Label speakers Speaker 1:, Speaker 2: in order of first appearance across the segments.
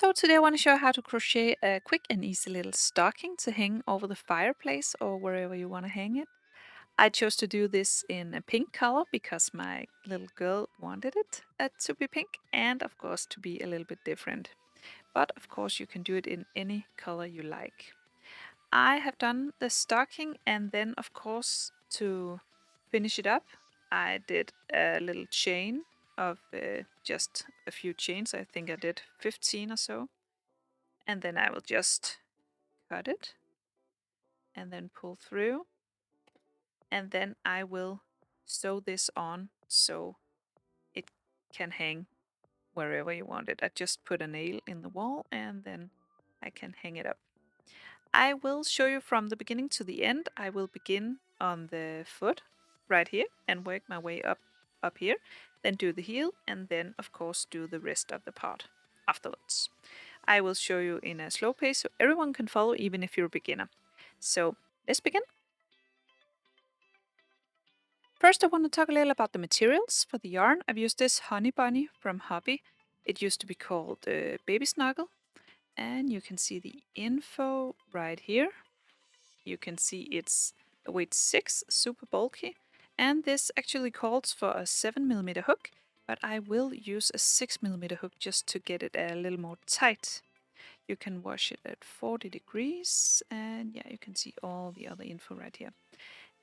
Speaker 1: So today I want to show you how to crochet a quick and easy little stocking to hang over the fireplace or wherever you want to hang it. I chose to do this in a pink color because my little girl wanted it to be pink and of course to be a little bit different. But of course you can do it in any color you like. I have done the stocking and then of course to finish it up I did a little chain of just a few chains. I think I did 15 or so. And then I will just cut it and then pull through, and then I will sew this on so it can hang wherever you want it. I just put a nail in the wall and then I can hang it up. I will show you from the beginning to the end. I will begin on the foot right here and work my way up here, then do the heel, and then of course do the rest of the part afterwards. I will show you in a slow pace so everyone can follow even if you're a beginner. So let's begin. First I want to talk a little about the materials for the yarn. I've used this Honey Bunny from Hobby. It used to be called Baby Snuggle, and you can see the info right here. You can see it's a weight 6, super bulky, and this actually calls for a 7mm hook, but I will use a 6mm hook just to get it a little more tight. You can wash it at 40 degrees, and yeah, you can see all the other info right here.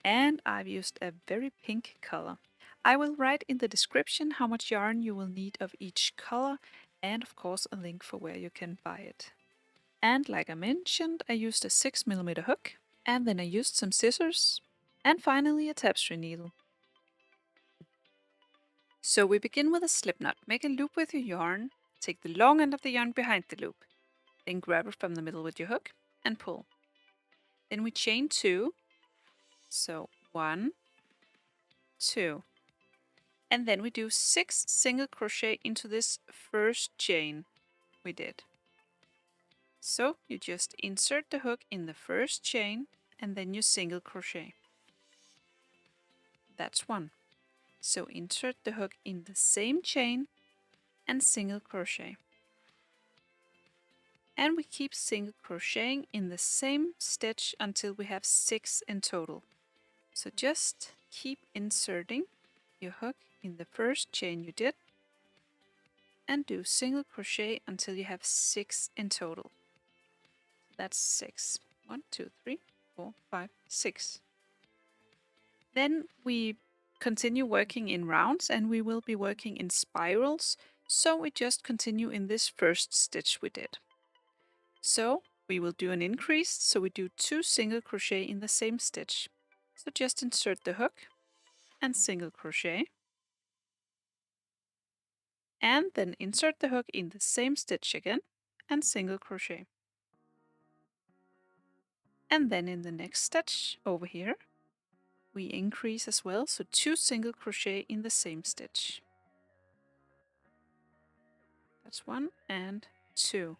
Speaker 1: And I've used a very pink color. I will write in the description how much yarn you will need of each color, and of course a link for where you can buy it. And like I mentioned, I used a 6mm hook, and then I used some scissors, and finally a tapestry needle. So we begin with a slip knot. Make a loop with your yarn, take the long end of the yarn behind the loop, then grab it from the middle with your hook and pull. Then we chain 2, so 1, 2, and then we do 6 single crochet into this first chain we did. So you just insert the hook in the first chain and then you single crochet. That's 1. So insert the hook in the same chain and single crochet. And we keep single crocheting in the same stitch until we have 6 in total. So just keep inserting your hook in the first chain you did and do single crochet until you have 6 in total. That's 6. 1, 2, 3, 4, 5, 6. Then we continue working in rounds and we will be working in spirals, so we just continue in this first stitch we did. So we will do an increase, so we do 2 single crochet in the same stitch. So just insert the hook and single crochet, and then insert the hook in the same stitch again and single crochet. And then in the next stitch over here we increase as well, so 2 single crochet in the same stitch. That's 1 and 2.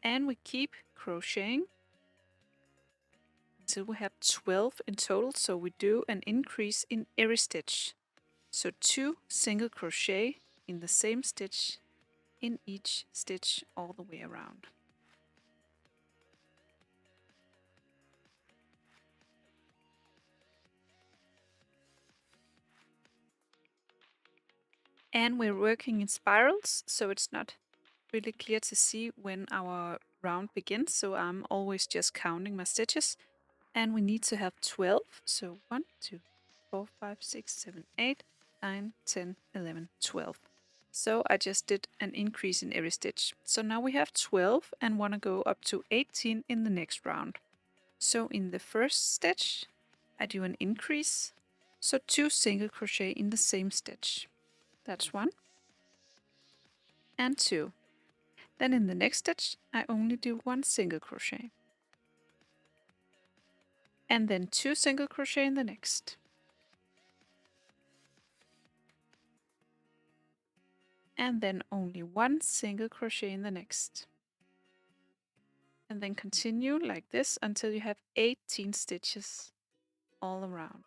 Speaker 1: And we keep crocheting until we have 12 in total, so we do an increase in every stitch. So 2 single crochet in the same stitch in each stitch all the way around. And we're working in spirals, so it's not really clear to see when our round begins, so I'm always just counting my stitches. And we need to have 12, so 1, 2, 4, 5, 6, 7, 8, 9, 10, 11, 12. So I just did an increase in every stitch. So now we have 12 and want to go up to 18 in the next round. So in the first stitch I do an increase, so 2 single crochet in the same stitch. That's 1 and 2. Then in the next stitch I only do 1 single crochet. And then 2 single crochet in the next. And then only 1 single crochet in the next. And then continue like this until you have 18 stitches all around.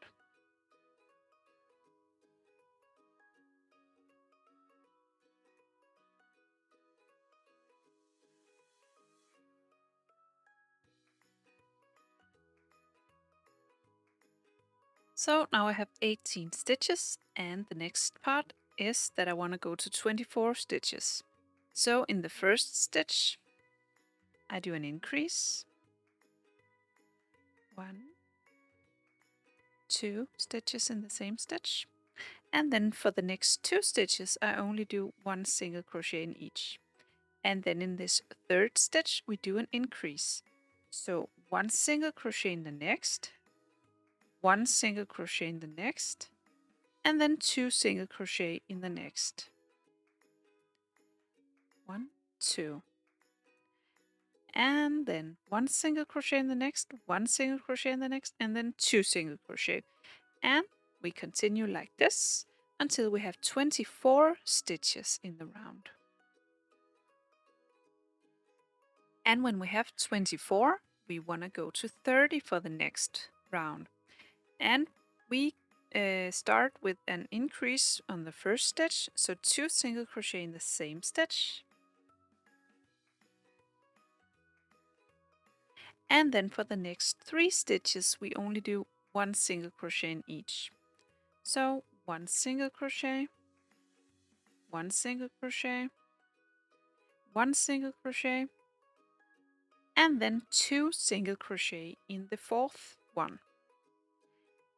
Speaker 1: So now I have 18 stitches, and the next part is that I want to go to 24 stitches. So in the first stitch, I do an increase, 1, 2 stitches in the same stitch, and then for the next 2 stitches I only do 1 single crochet in each. And then in this third stitch we do an increase. So 1 single crochet in the next, 1 single crochet in the next, and then 2 single crochet in the next. 1, 2. And then 1 single crochet in the next, 1 single crochet in the next, and then 2 single crochet. And we continue like this until we have 24 stitches in the round. And when we have 24, we want to go to 30 for the next round. And we start with an increase on the first stitch, so 2 single crochet in the same stitch. And then for the next 3 stitches, we only do 1 single crochet in each. So 1 single crochet, 1 single crochet, 1 single crochet, and then 2 single crochet in the fourth one.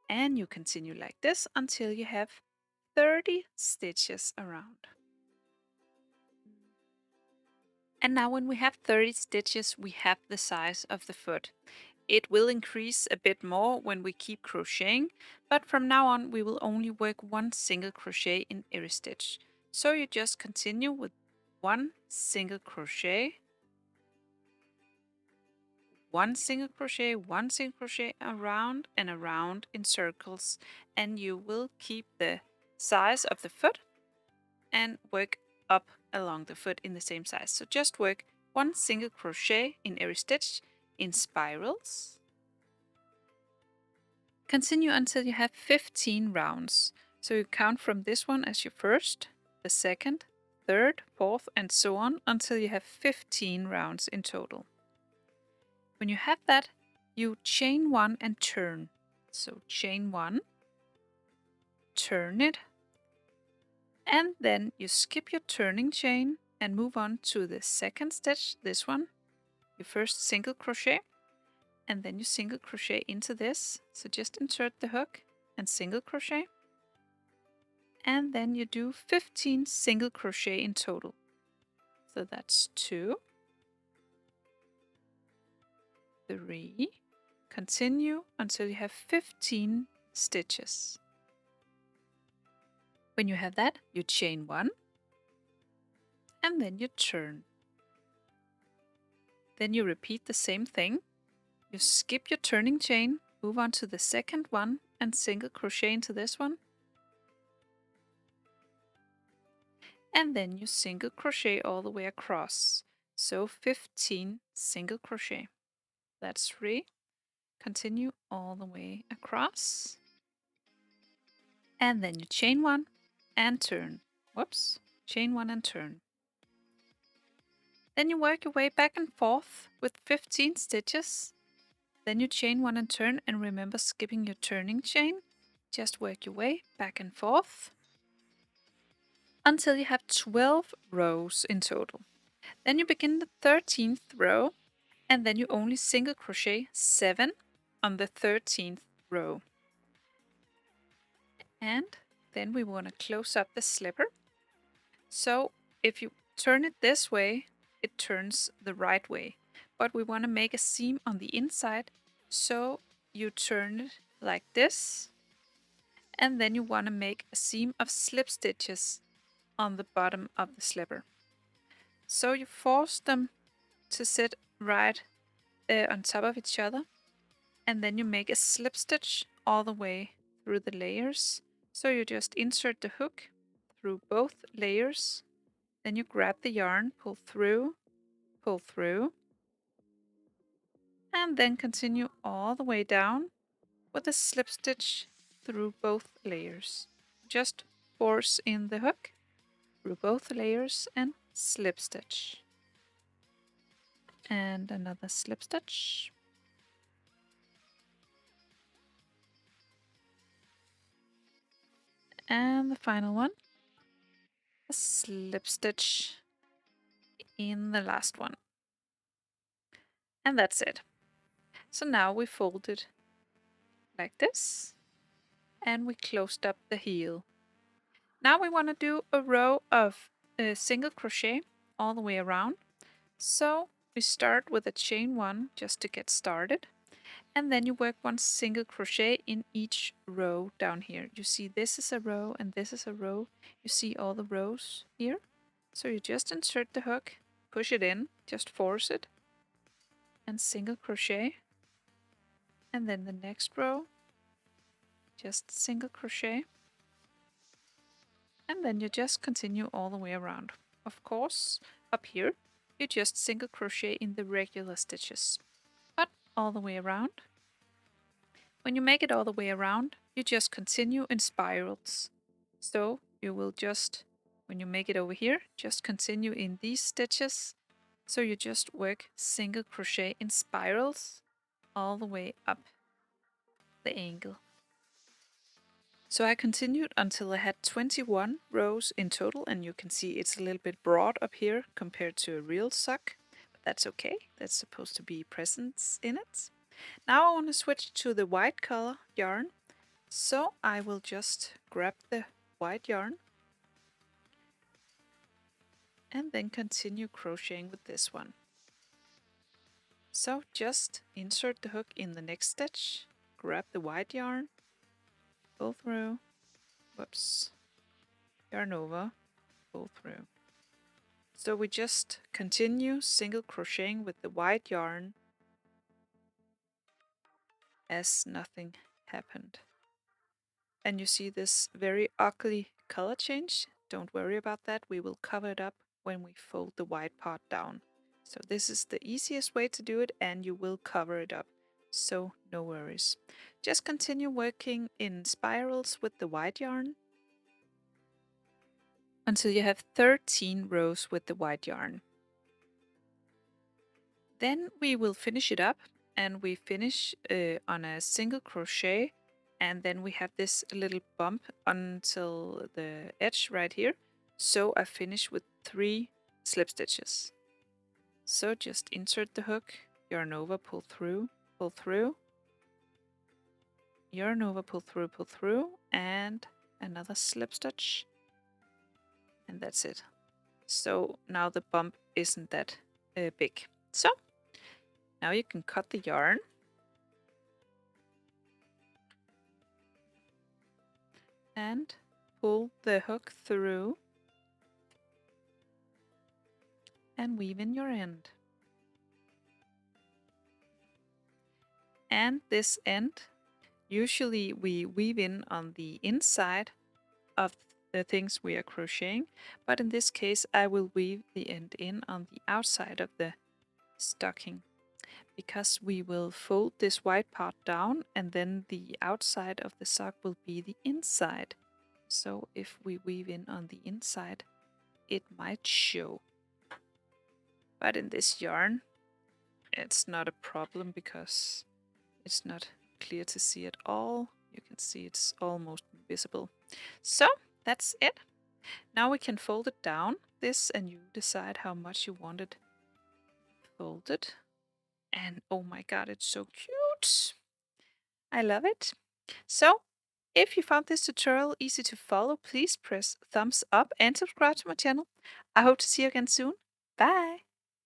Speaker 1: And you continue like this until you have 30 stitches around. And now when we have 30 stitches, we have the size of the foot. It will increase a bit more when we keep crocheting, but from now on we will only work 1 single crochet in every stitch. So you just continue with 1 single crochet, 1 single crochet, 1 single crochet around and around in circles, and you will keep the size of the foot and work up along the foot in the same size. So just work 1 single crochet in every stitch in spirals. Continue until you have 15 rounds. So you count from this one as your first, the second, third, fourth, and so on until you have 15 rounds in total. When you have that, you chain 1 and turn. So chain 1, turn it, and then you skip your turning chain and move on to the second stitch, this one. You first single crochet, and then you single crochet into this. So just insert the hook and single crochet. And then you do 15 single crochet in total. So that's 2, 3, continue until you have 15 stitches. When you have that, you chain 1, and then you turn. Then you repeat the same thing. You skip your turning chain, move on to the second one, and single crochet into this one. And then you single crochet all the way across. So 15 single crochet. That's 3. Continue all the way across. And then you chain 1 and turn. Whoops, chain 1 and turn. Then you work your way back and forth with 15 stitches. Then you chain 1 and turn, and remember skipping your turning chain. Just work your way back and forth until you have 12 rows in total. Then you begin the 13th row, and then you only single crochet 7 on the 13th row. And then we want to close up the slipper. So if you turn it this way, it turns the right way. But we want to make a seam on the inside, so you turn it like this. And then you want to make a seam of slip stitches on the bottom of the slipper. So you force them to sit right on top of each other, and then you make a slip stitch all the way through the layers. So you just insert the hook through both layers, then you grab the yarn, pull through, and then continue all the way down with a slip stitch through both layers. Just force in the hook through both layers and slip stitch. And another slip stitch. And the final one, a slip stitch in the last one. And that's it. So now we fold it like this, and we closed up the heel. Now we want to do a row of single crochet all the way around. So we start with a chain 1 just to get started, and then you work 1 single crochet in each row down here. You see this is a row and this is a row. You see all the rows here. So you just insert the hook, push it in, just force it, and single crochet. And then the next row, just single crochet. And then you just continue all the way around. Of course, up here, you just single crochet in the regular stitches, but all the way around. When you make it all the way around, you just continue in spirals. So you will just, when you make it over here, just continue in these stitches. So you just work single crochet in spirals all the way up the angle. So I continued until I had 21 rows in total, and you can see it's a little bit broad up here compared to a real sock, but that's okay. That's supposed to be presents in it. Now I want to switch to the white color yarn, so I will just grab the white yarn and then continue crocheting with this one. So just insert the hook in the next stitch, grab the white yarn, pull through, whoops, yarn over, pull through. So we just continue single crocheting with the white yarn as nothing happened. And you see this very ugly color change. Don't worry about that, we will cover it up when we fold the white part down. So this is the easiest way to do it, and you will cover it up, so no worries. Just continue working in spirals with the white yarn until you have 13 rows with the white yarn. Then we will finish it up, and we finish on a single crochet, and then we have this little bump until the edge right here. So I finish with 3 slip stitches. So just insert the hook, yarn over, pull through, yarn over, pull through, and another slip stitch. And that's it. So now the bump isn't that big. So now you can cut the yarn. And pull the hook through and weave in your end. And this end, usually we weave in on the inside of the things we are crocheting, but in this case I will weave the end in on the outside of the stocking, because we will fold this white part down and then the outside of the sock will be the inside. So if we weave in on the inside, it might show. But in this yarn, it's not a problem because it's not clear to see at all. You can see it's almost invisible. So that's it. Now we can fold it down, this, and you decide how much you want it folded. And oh my god, it's so cute. I love it. So if you found this tutorial easy to follow, please press thumbs up and subscribe to my channel. I hope to see you again soon. Bye!